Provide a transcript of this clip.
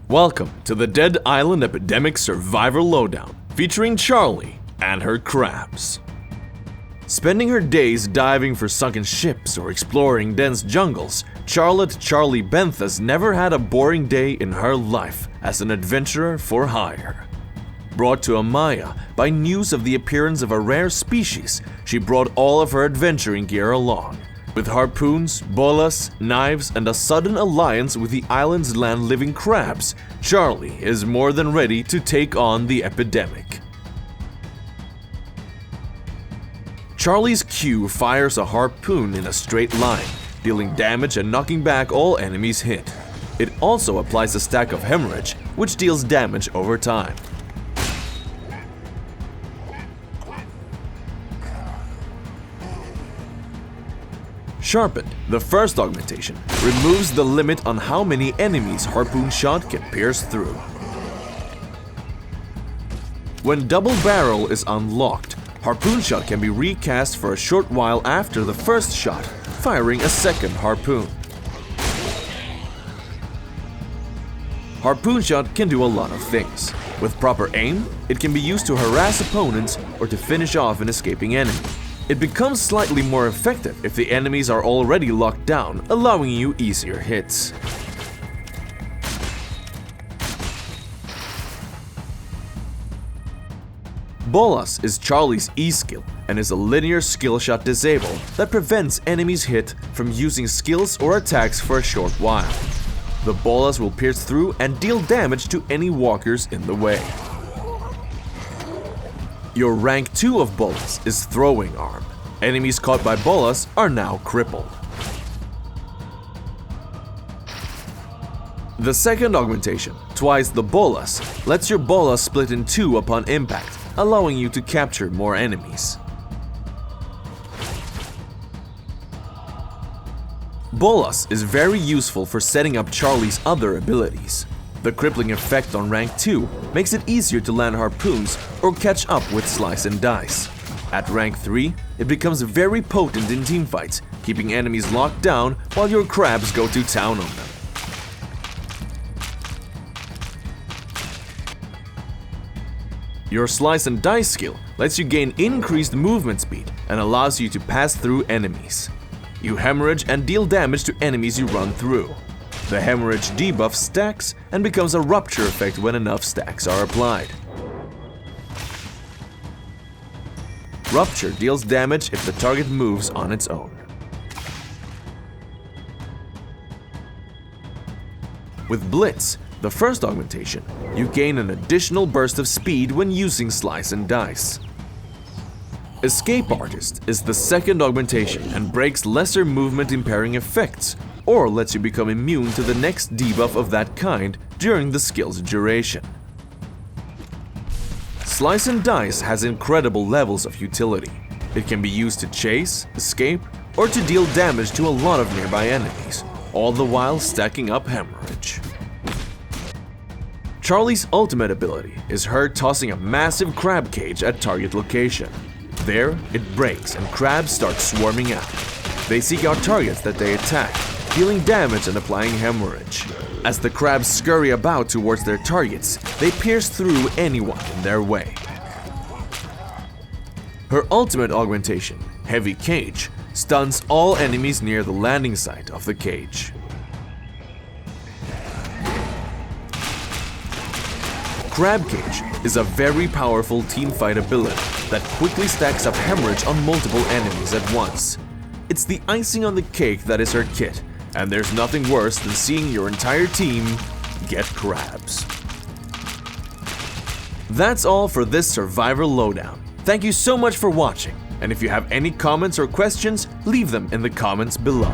Welcome to the Dead Island Epidemic Survivor Lowdown, featuring Charlie and her crabs. Spending her days diving for sunken ships or exploring dense jungles, Charlie Benthas never had a boring day in her life as an adventurer for hire. Brought to Amaya by news of the appearance of a rare species, she brought all of her adventuring gear along. With harpoons, bolas, knives, and a sudden alliance with the island's land-living crabs, Charlie is more than ready to take on the epidemic. Charlie's Q fires a harpoon in a straight line, dealing damage and knocking back all enemies hit. It also applies a stack of hemorrhage, which deals damage over time. Sharpened, the first augmentation, removes the limit on how many enemies harpoon shot can pierce through. When double barrel is unlocked, harpoon shot can be recast for a short while after the first shot, firing a second harpoon. Harpoon shot can do a lot of things. With proper aim, it can be used to harass opponents or to finish off an escaping enemy. It becomes slightly more effective if the enemies are already locked down, allowing you easier hits. Bolus is Charlie's E skill and is a linear skill shot disable that prevents enemies hit from using skills or attacks for a short while. The Bolus will pierce through and deal damage to any walkers in the way. Your rank 2 of Bolus is Throwing Arm. Enemies caught by Bolus are now crippled. The second augmentation, Twice the Bolus, lets your Bolus split in two upon impact, allowing you to capture more enemies. Bolus is very useful for setting up Charlie's other abilities. The crippling effect on rank 2 makes it easier to land harpoons or catch up with slice and dice. At rank 3, it becomes very potent in teamfights, keeping enemies locked down while your crabs go to town on them. Your slice and dice skill lets you gain increased movement speed and allows you to pass through enemies. You hemorrhage and deal damage to enemies you run through. The hemorrhage debuff stacks and becomes a rupture effect when enough stacks are applied. Rupture deals damage if the target moves on its own. With Blitz, the first augmentation, you gain an additional burst of speed when using Slice and Dice. Escape Artist is the second augmentation and breaks lesser movement impairing effects, or lets you become immune to the next debuff of that kind during the skill's duration. Slice and Dice has incredible levels of utility. It can be used to chase, escape, or to deal damage to a lot of nearby enemies, all the while stacking up hemorrhage. Charlie's ultimate ability is her tossing a massive crab cage at target location. There, it breaks and crabs start swarming out. They seek out targets that they attack, dealing damage and applying hemorrhage. As the crabs scurry about towards their targets, they pierce through anyone in their way. Her ultimate augmentation, Heavy Cage, stuns all enemies near the landing site of the cage. Crab Cage is a very powerful teamfight ability that quickly stacks up hemorrhage on multiple enemies at once. It's the icing on the cake that is her kit, and there's nothing worse than seeing your entire team get crabs. That's all for this Survivor Lowdown. Thank you so much for watching, and if you have any comments or questions, leave them in the comments below.